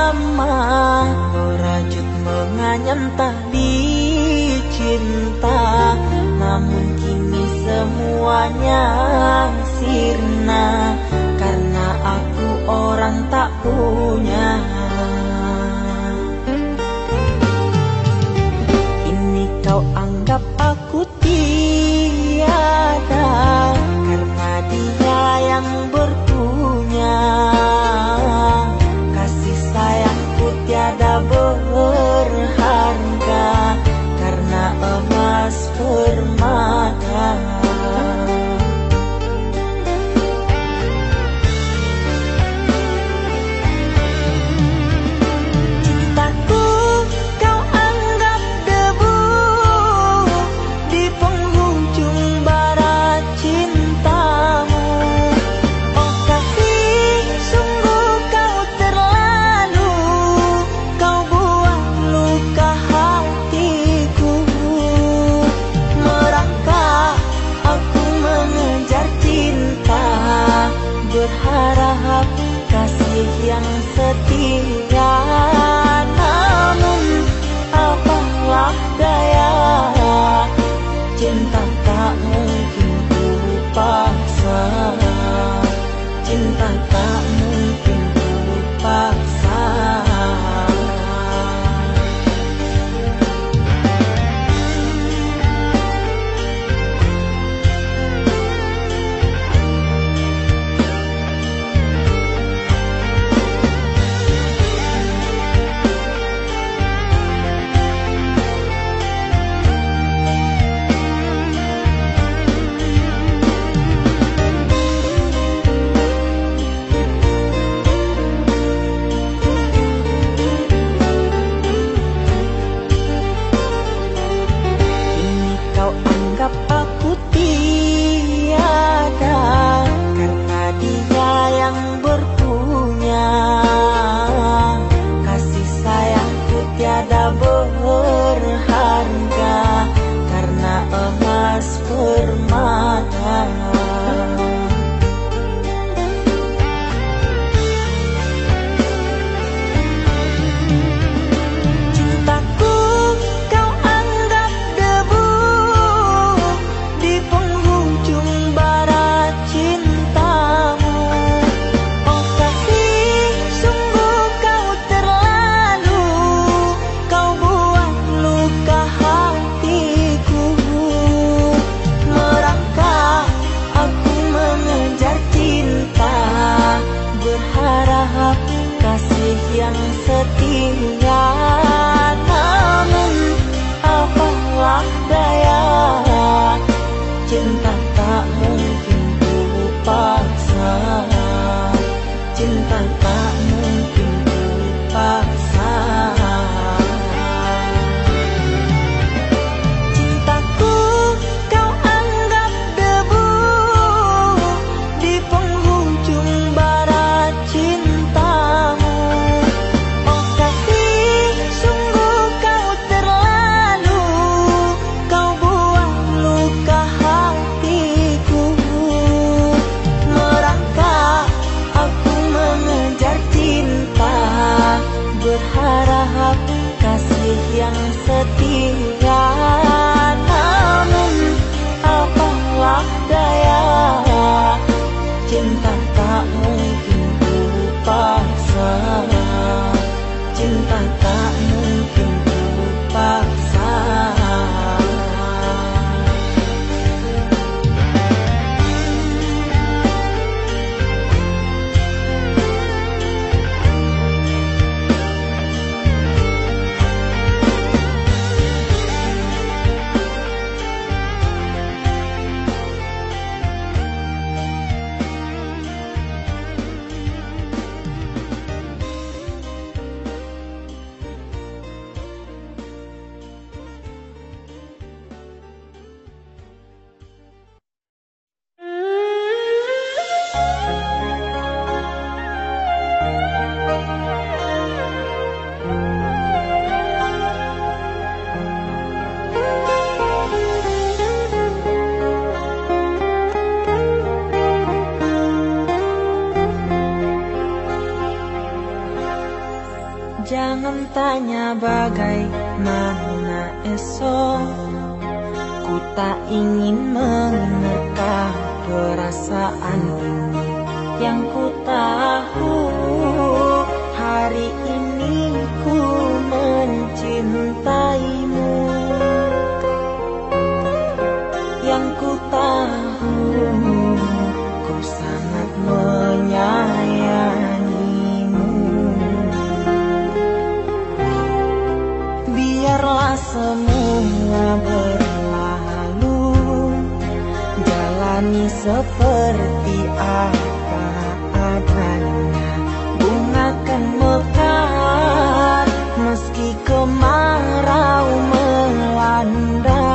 lama merajut menganyam tali cinta, namun kini semuanya sirna karena aku orang tak punya. Ini kau anggap aku tiada karena dia yang berpunya. Kasih sayangku tiada berharga karena emas permata. Berharap kasih yang setia, namun apalah daya, cinta tak mungkin ku paksa, cinta tak mungkin ku paksa. Aku tiada karena dia yang berpunya. Kasih sayangku tiada berharga karena emas permata. Berharap kasih yang setia, namun apalah daya, cinta tak mungkin ku paksa, cinta tak mungkin ku paksa. Berharap kasih yang setia, namun apalah daya, cinta tak mungkin ku paksa, cinta tak mungkin ku paksa. Jangan tanya bagaimana esok, ku tak ingin menerka perasaan ini. Yang ku tahu hari ini ku mencintaimu. Yang ku tahu ku sangat menyayangimu. Biarlah semua berlalu, jalani seperti apa adanya. Bunga kan mekar meski kemarau melanda.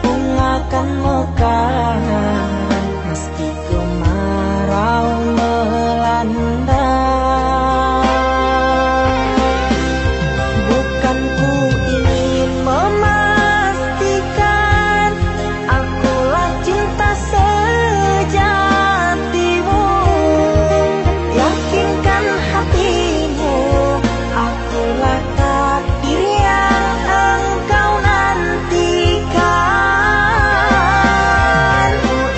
Bunga kan mekar meski kemarau melanda. Bukan ku ingin memastikan akulah cinta sejatimu. Yakinkan hatimu, akulah takdir yang engkau nantikan. Ku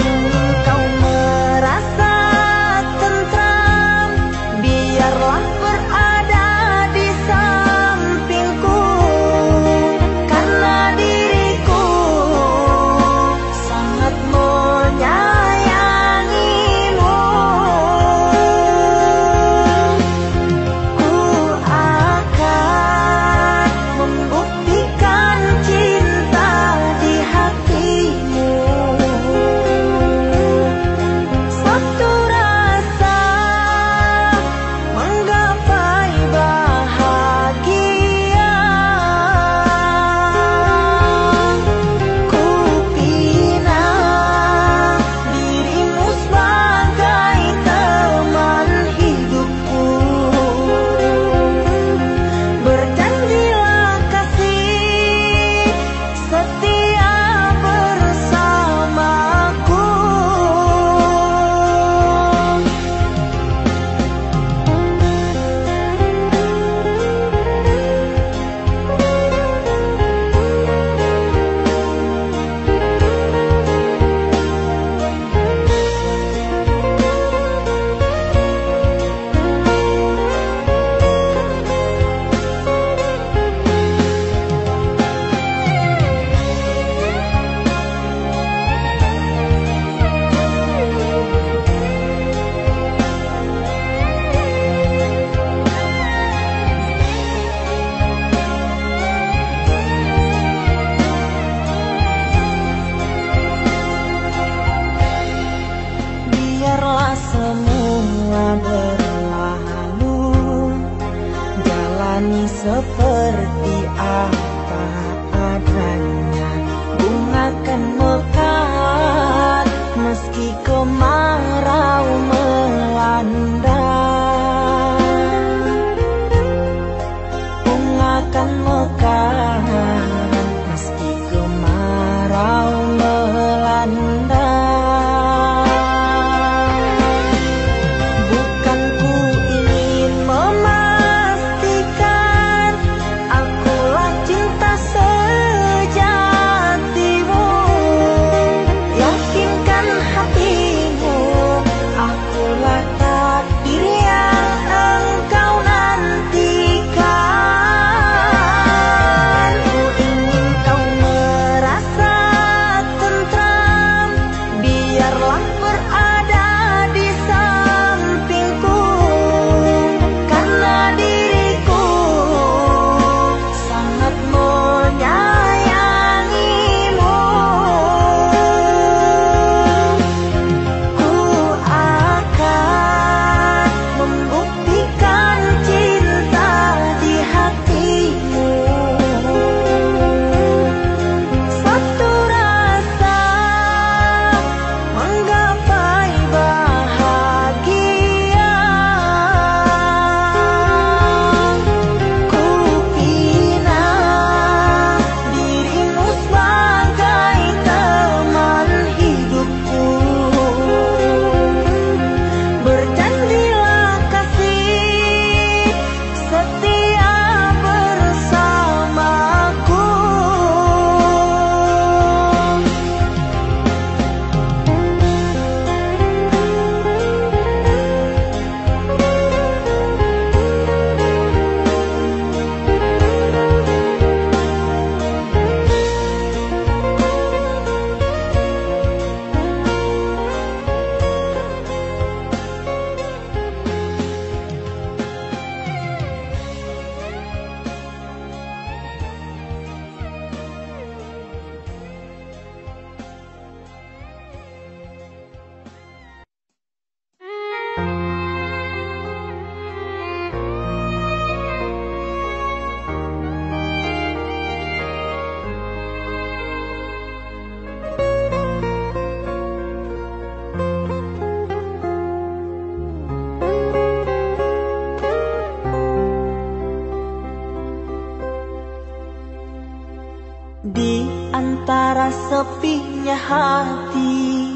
sepinya hati,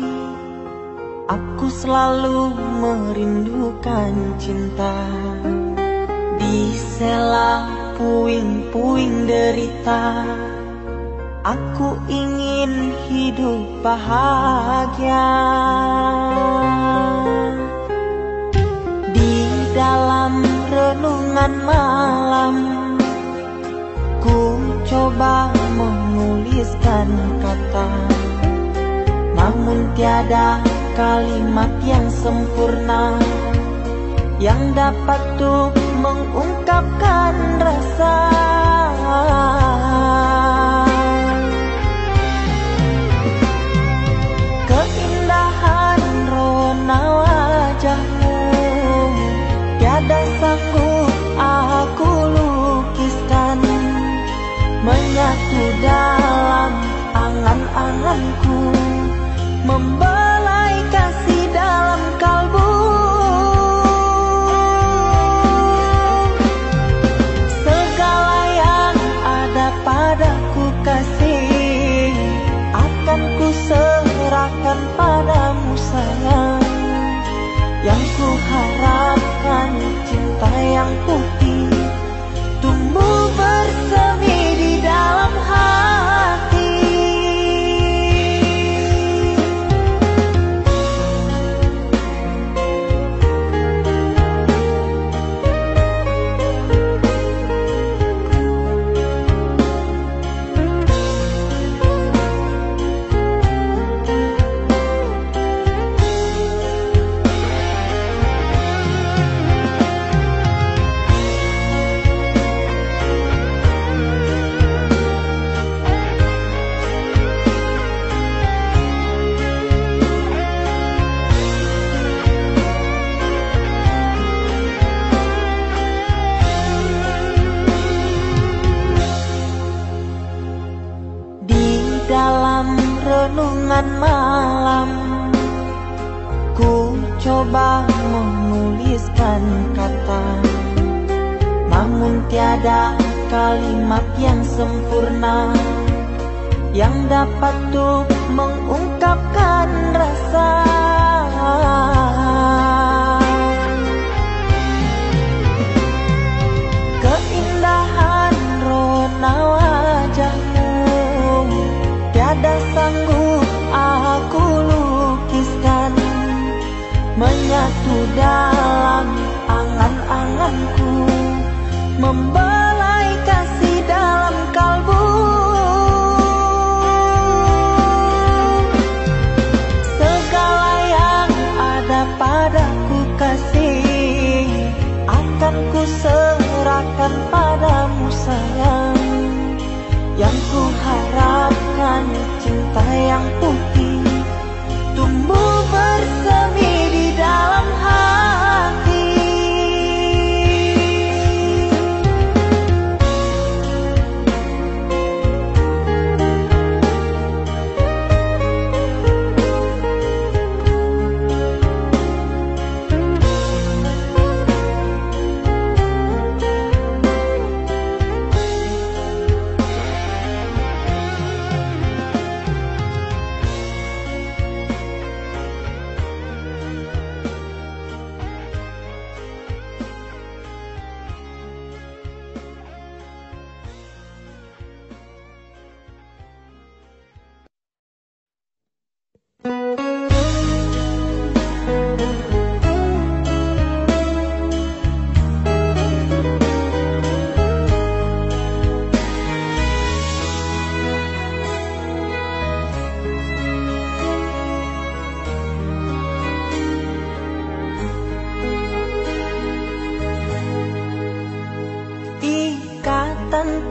aku selalu merindukan cinta. Di sela puing-puing derita, aku ingin hidup bahagia. Di dalam renungan malam, ku coba menuliskan kata, namun tiada kalimat yang sempurna yang dapat tuh mengungkapkan rasa. Keindahan rona wajahmu tiada sanggup aku lukiskan, menyatu dalam angan-anganku, membelai kasih dalam kalbu. Segala yang ada padaku kasih, akan ku serahkan padamu sayang. Yang ku harapkan cinta yang putih tumbuh bersemi di dalam hati. Dalam renungan malam, ku coba menuliskan kata, namun tiada kalimat yang sempurna yang dapat tuh mengungkapkan rasa. Keindahan rona wajahmu tiada sanggup aku lukiskan, menyatu dalam angan-anganku, membelai kasih dalam kalbu. Segala yang ada padaku kasih, akan ku serahkan padamu sayang. Yang ku harapkan cinta yang putih tumbuh bersemi di dalam hati.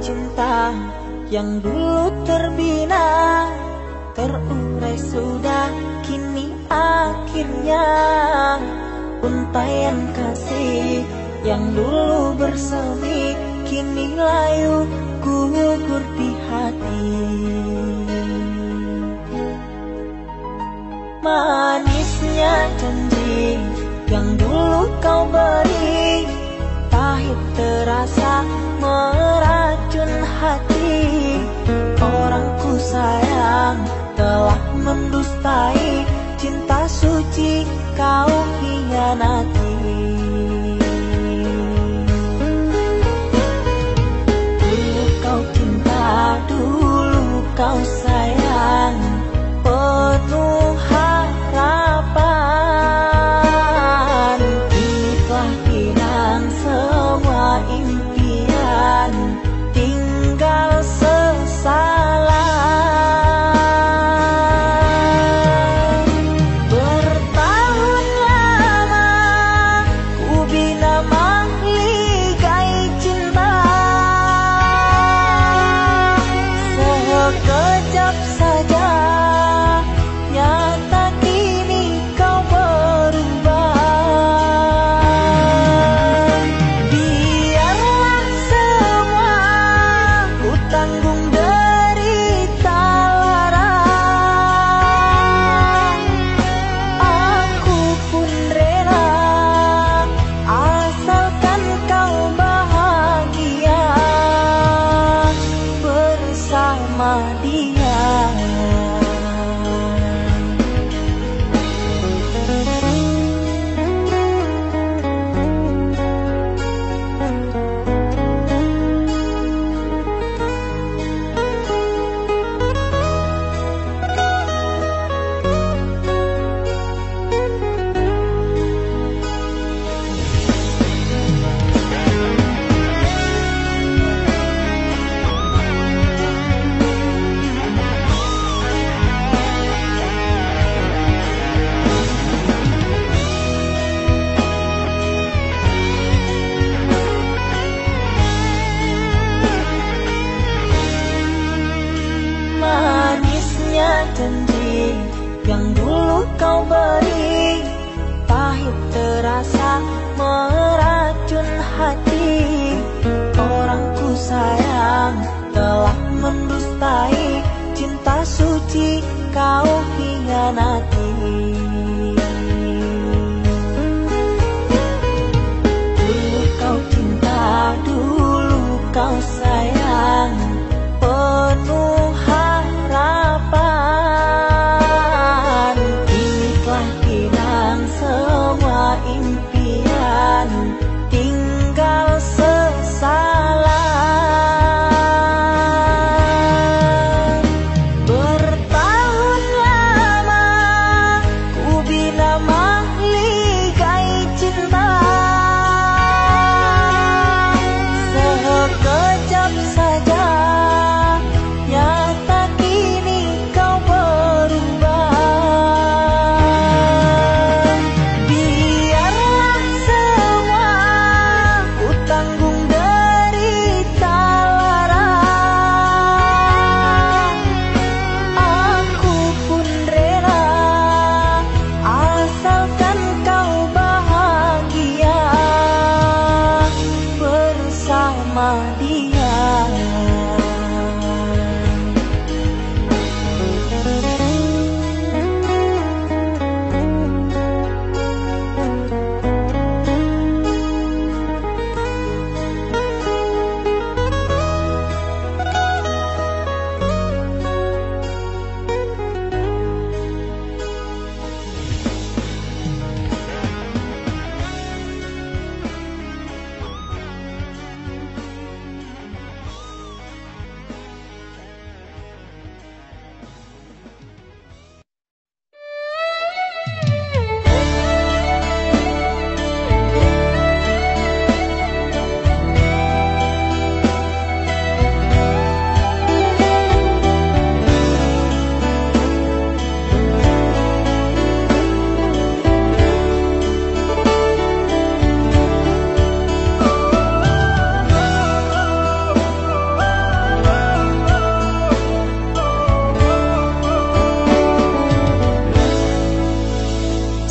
Cinta yang dulu terbina, terurai sudah kini akhirnya. Untaian kasih yang dulu bersemi, kini layu gugur di hati. Manisnya janji yang dulu kau beri, pahit terasa meracun hati. Orang ku sayang mendustai cinta suci kau hianati. Dulu kau cinta, dulu kau sayang, penuh harapan. Kini telah hilang semua impian, tinggal sesalan. Bertahun lama ku bina mahligai cinta, sekejap saja nyata kini kau berubah. Biarlah semua ku tanggung derita lara, aku pun rela asalkan kau bahagia bersama dia. Manisnya janji yang dulu kau beri, pahit terasa meracun hati. Orang ku sayang telah mendustai cinta suci kau hianati. Dulu kau cinta, dulu kau sayang, penuh harapan. Kini telah hilang semua impian, tinggal sesalan. Bertahun lama ku bina mahligai cinta, sekejap saja nyata kini kau berubah. Biarlah semua ku tanggung derita lara, aku pun rela asalkan kau bahagia bersama dia.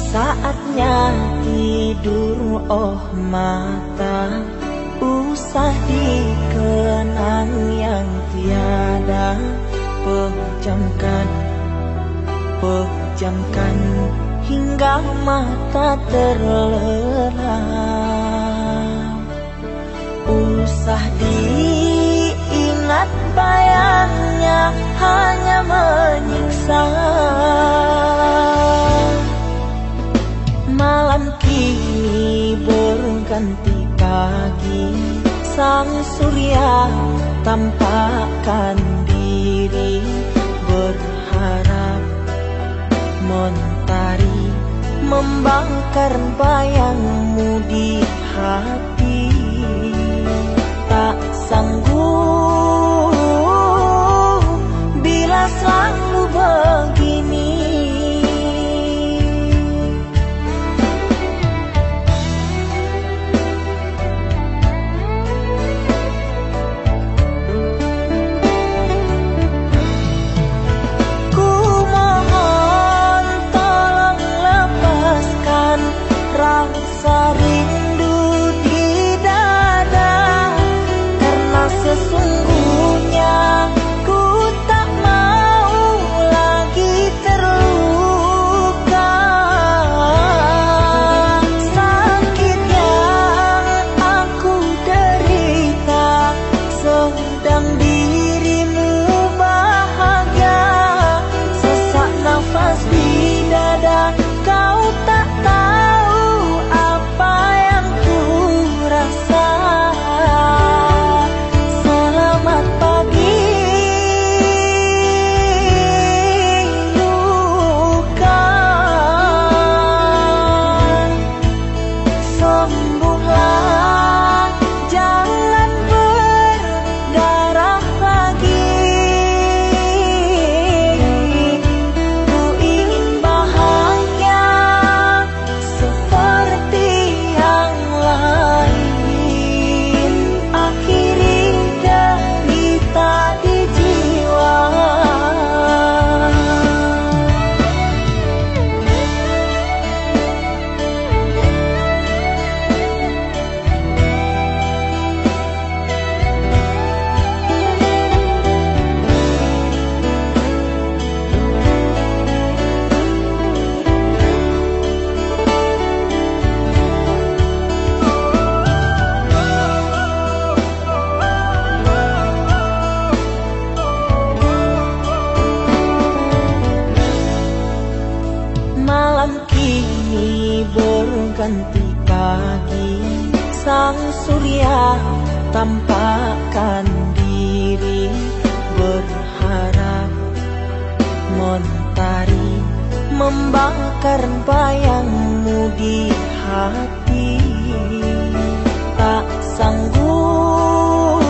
Saatnya tidur, oh mata, usah dikenang yang tiada. Pejamkan hingga mata terlelap. Usah diingat bayangnya hanya menyiksa. sang surya tampakkan diri, berharap mentari membakar bayangmu di hati. Tak sanggup bila selalu begini. Ku mohon tolong lepaskan rasa rindu di dada, karena sesungguhnya ku tak mau lagi terluka. Sakit yang aku derita sedang dirimu bahagia. Sesak nafas di dada, kau tak tahu apa yang ku rasa. Selamat pagi luka, sembuhlah, jangan berdarah lagi. Ku ingin bahagia seperti yang lain, akhiri derita di jiwa. Malam kini berganti pagi, sang surya tampakkan diri, berharap mentari membakar bayangmu di hati. Tak sanggup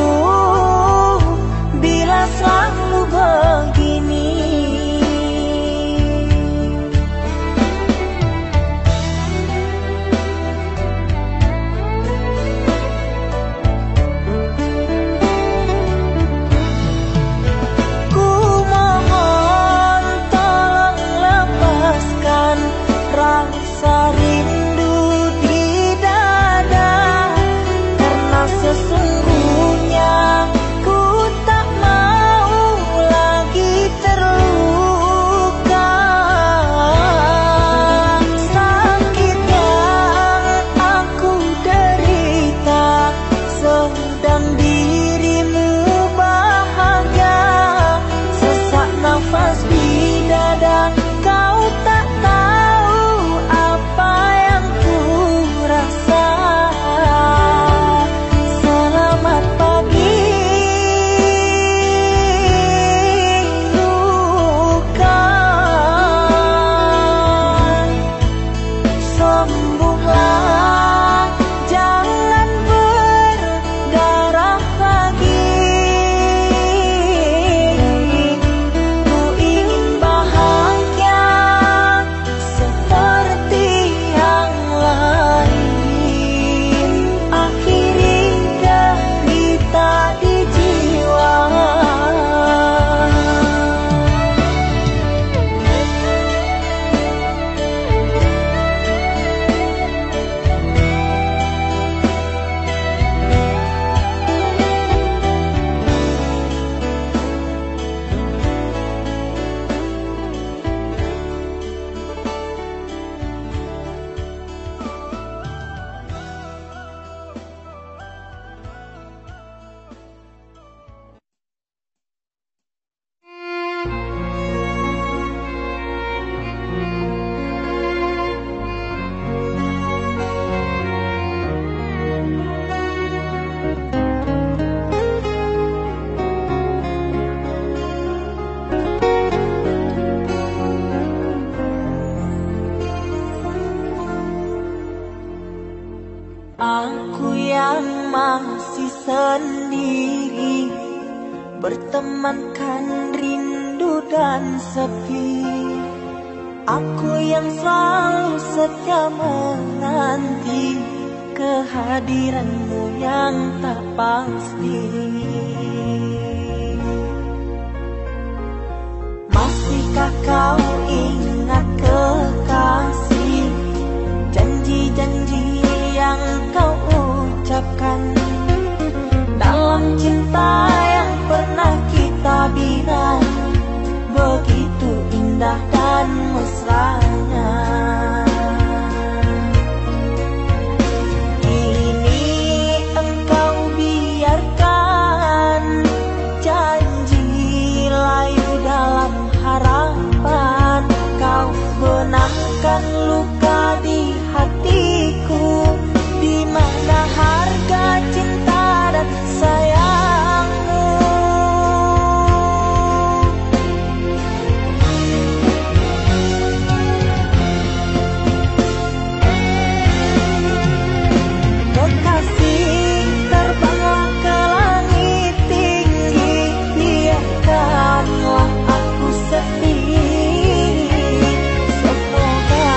bila selalu begini. Ku mohon tolong lepaskan rasa rindu di dada, karena sesungguhnya ku tak mau lagi terluka. Sakit yang aku derita sedang dirimu bahagia. Sesak nafas di dada, kau tak tahu apa yang ku rasa. Selamat pagi luka, sembuhlah, jangan berdarah lagi. Ku ingin bahagia masih sendiri, bertemankan rindu dan sepi. Aku yang selalu setia menanti kehadiranmu yang tak pasti. Masihkah kau ingat kekasih, janji-janji yang kau ucapkan dalam cinta yang pernah kita bina, begitu indah dan mesranya. Kini engkau biarkan janji layu dalam harapan, kau benamkan luka di hatiku, di mana harga cinta dan sayangmu. Kekasih, terbanglah ke langit tinggi, biarkanlah aku sepi. Semoga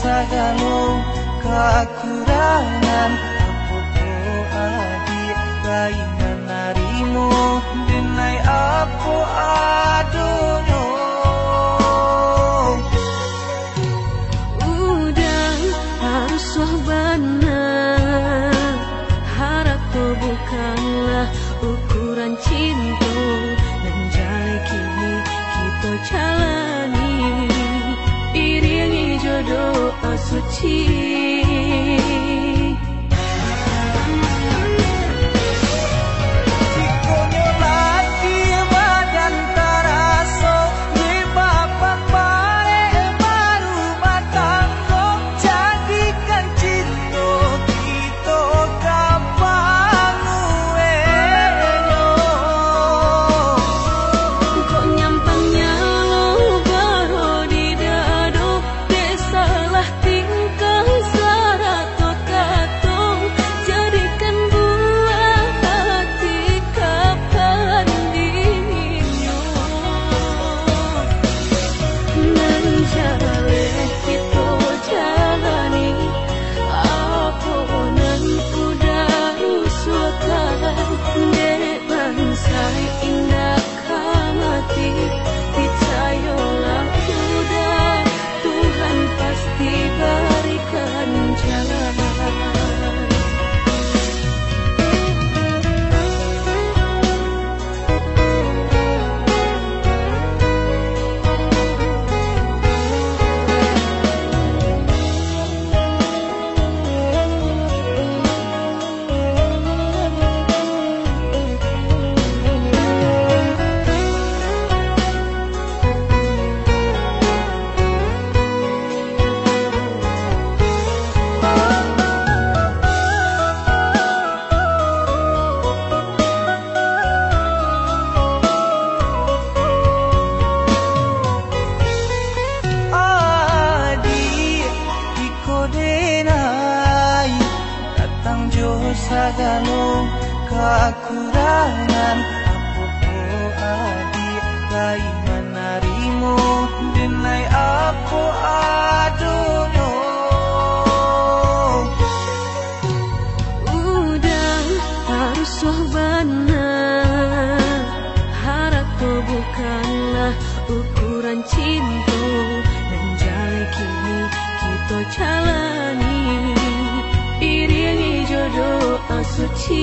sagalo kekurangan aku adik lain narimu dinai aku adonyo udah harus benar harapku bukanlah ukuran cinta dan jale kini kita jalani iringi jodoh suci. Sagalo kekurangan aku adik lain menarimu dinai aku adonyo udah harus benar harapku bukanlah ukuran cinta dan jale kini kita jalani iringi jodoh suci.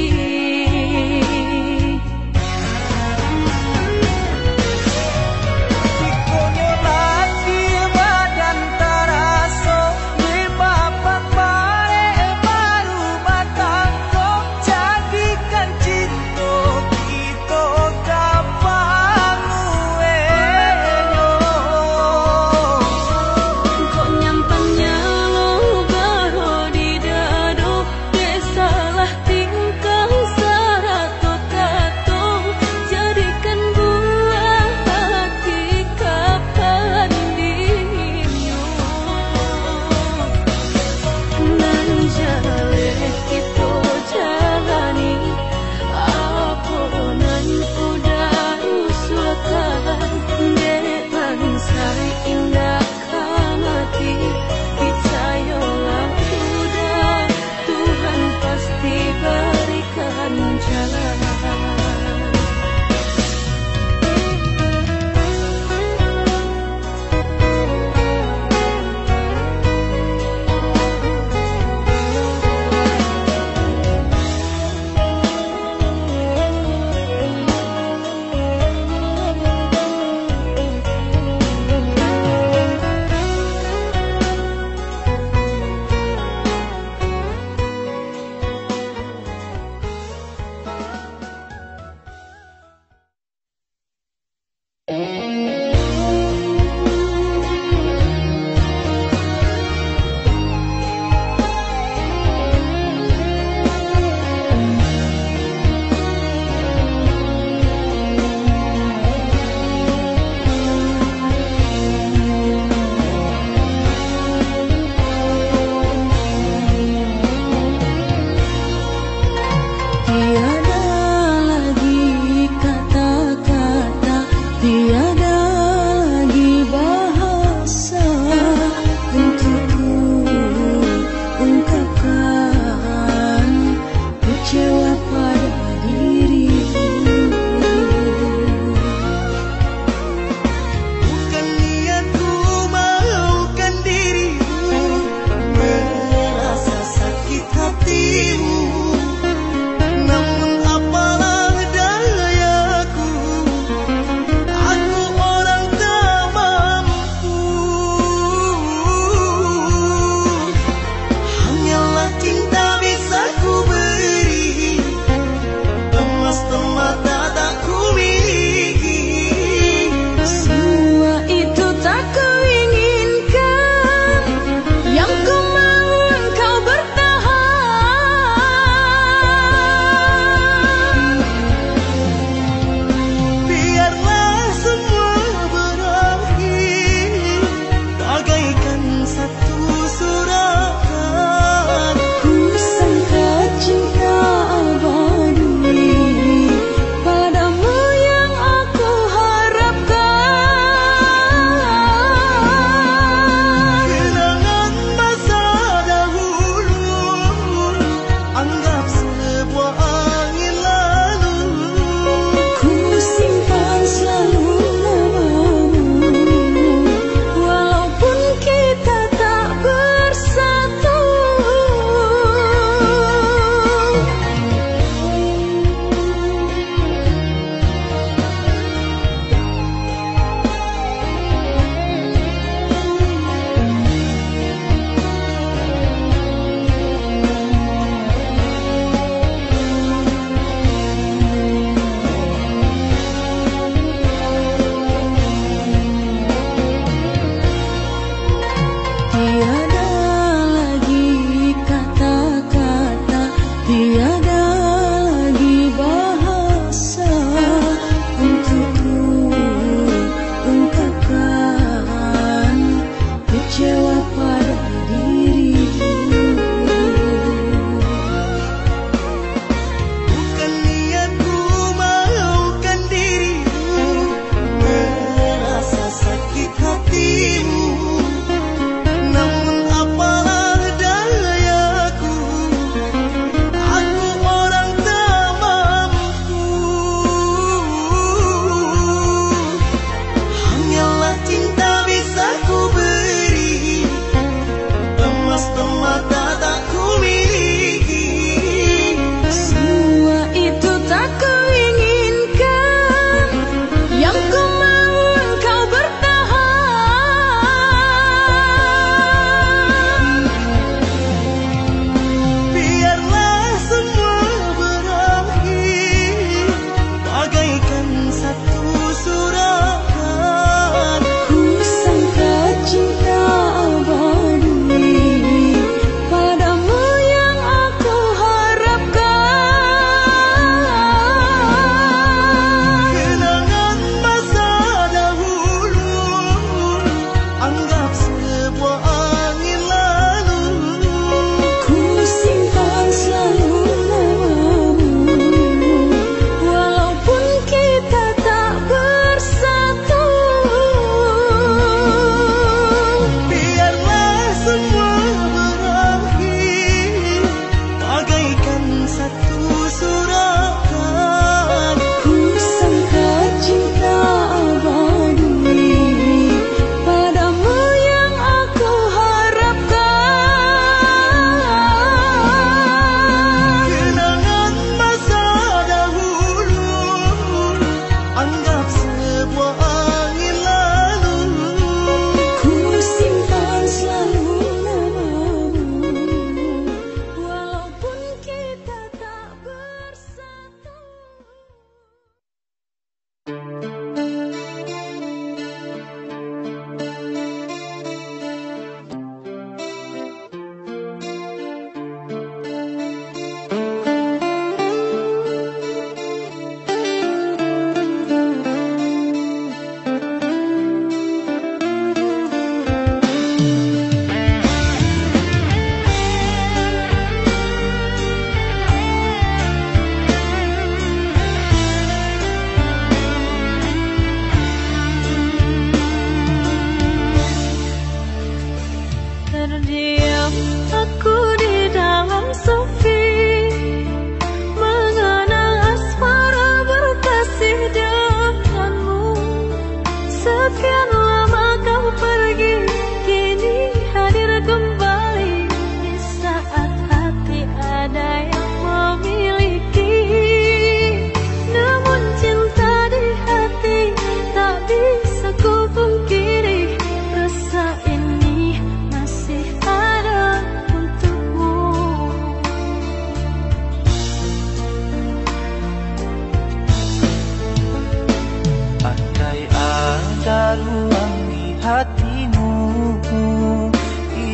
ada ruang di hatimu,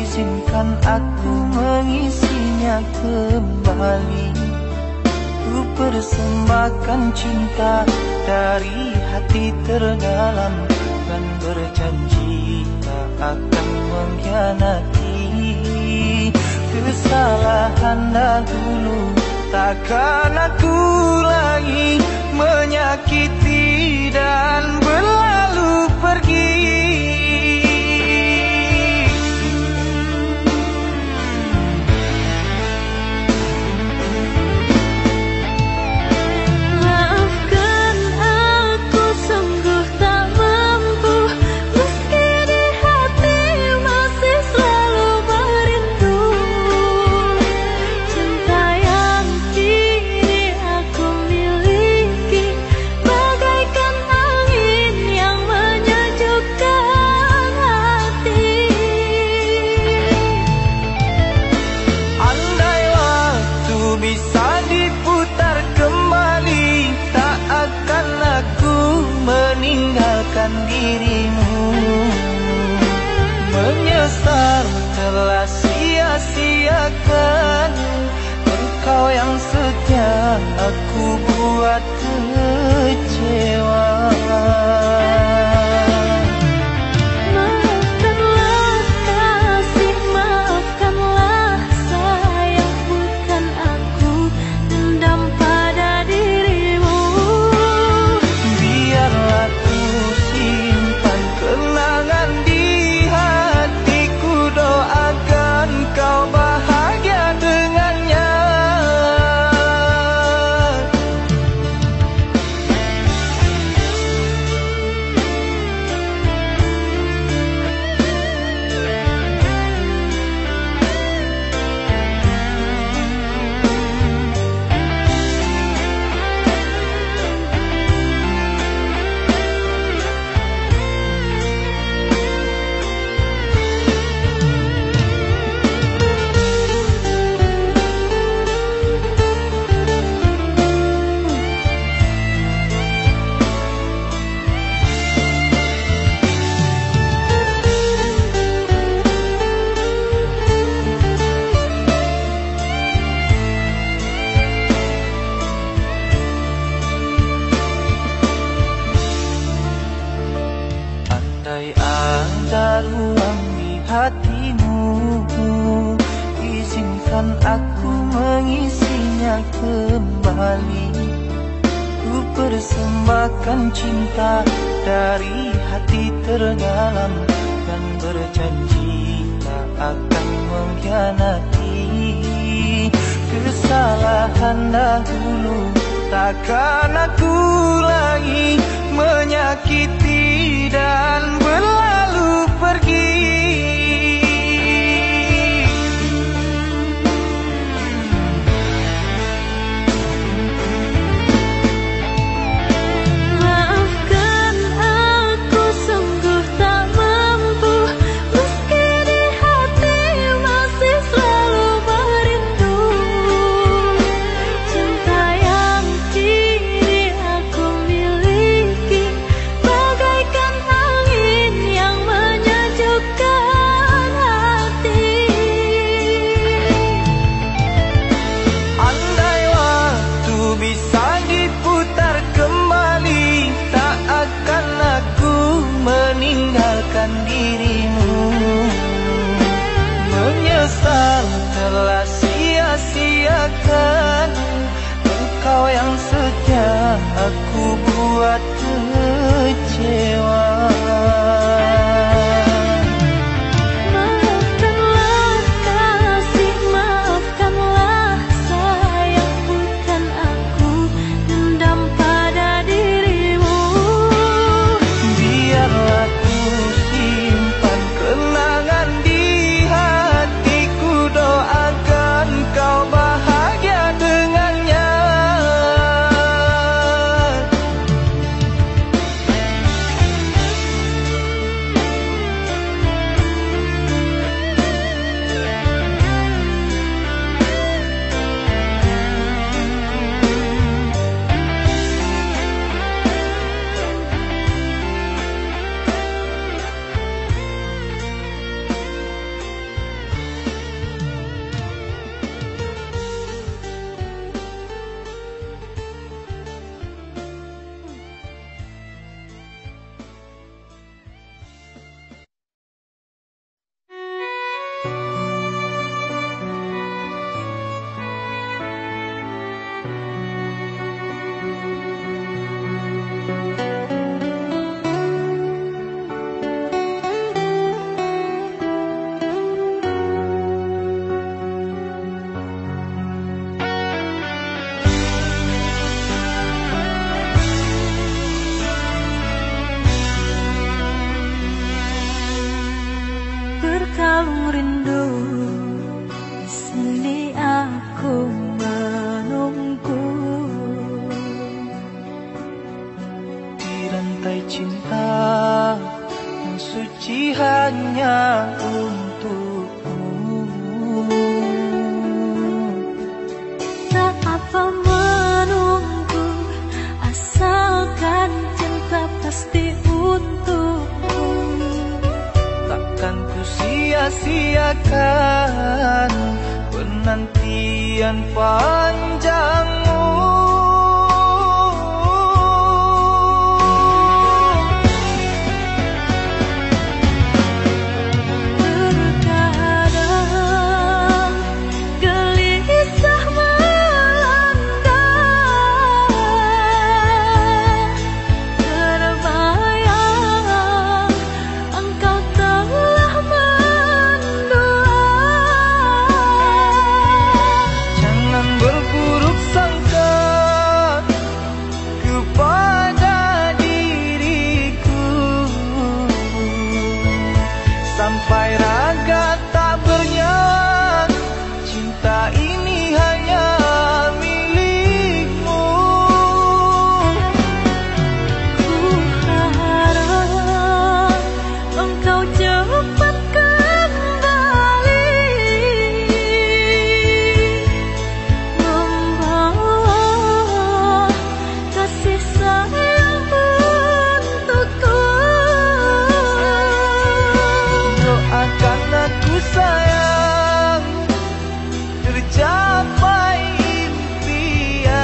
izinkan aku mengisinya kembali. Ku persembahkan cinta dari hati terdalam dan berjanji tak akan mengkhianati. Kesalahan dahulu takkan aku lagi menyakiti dan berlalu pergi. Maafkan aku sungguh tak mampu, meski di hati masih selalu merindu. Cinta yang kini aku miliki bagaikan angin yang menyejukkan hati. Andai waktu bisa diputar kembali, tak akan aku meninggalkan dirimu. Menyesal telah sia-siakan engkau yang setia aku buat kecewa. Maafkanlah kasih, maafkanlah sayang, bukan aku dendam pada dirimu. Biarlah ku simpan kenangan di hatiku, doakan kau bahagia dengannya. Andai ada ruang di hatimu, izinkan aku mengisinya kembali. Ku persembahkan cinta dari hati terdalam dan berjanji tak akan mengkhianati. Kesalahan dahulu takkan aku lagi menyakiti dan berlalu pergi. Maafkan aku sungguh tak mampu, meski di hati masih selalu merindu. Cinta yang kini aku miliki bagaikan angin yang menyejukkan hati. Andai waktu bisa diputar kembali, tak akan aku meninggalkan dirimu. Menyesal telah sia-siakan engkau yang setia aku buat kecewa. Maafkanlah kasih, maafkanlah sayang, bukan aku dendam pada dirimu. Biarlah ku simpan kenangan di hatiku, doakan kau bahagia dengannya. hanya untukmu. Tak apa menunggu, asalkan cinta pasti untukku. Takkan ku sia-siakan penantian panjangmu. Terkadang gelisah melanda, terbayang engkau telah mendua. Jangan berburuk sangka kepada diriku, sampai raga tak bernyawa. Cinta ini hanya milikmu. Ku harap engkau cepat kembali, membawa kasih sayang untukku. Doakan aku sayang, tercapai impian.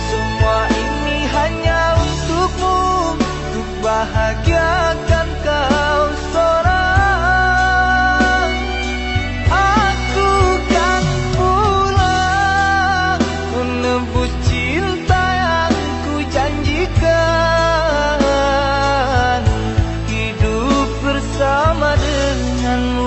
Semua ini hanya untukmu, untuk bahagiakan kau seorang. Aku kan pulang menebus cinta yang ku janjikan, hidup bersama denganmu.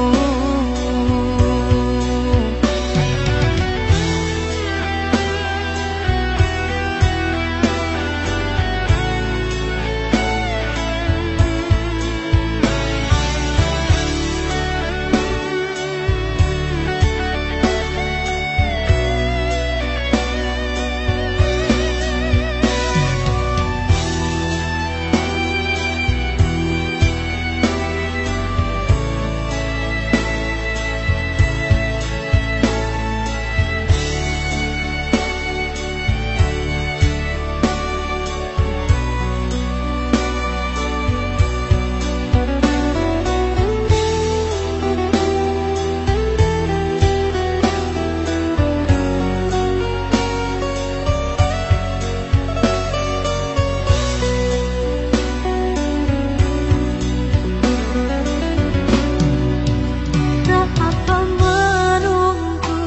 Tak apa menunggu,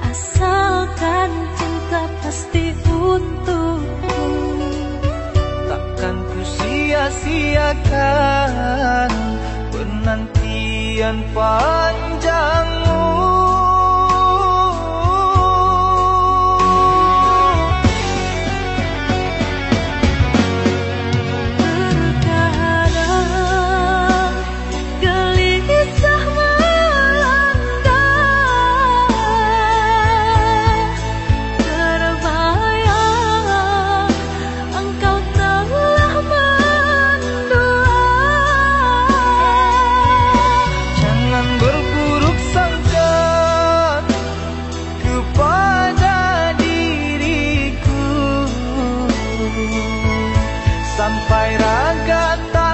asalkan cinta pasti untukku. Takkan ku sia-siakan penantian panjangmu. Terkadang gelisah melanda, terbayang engkau telah mendua. Jangan berburuk sangka kepada diriku, sampai raga tak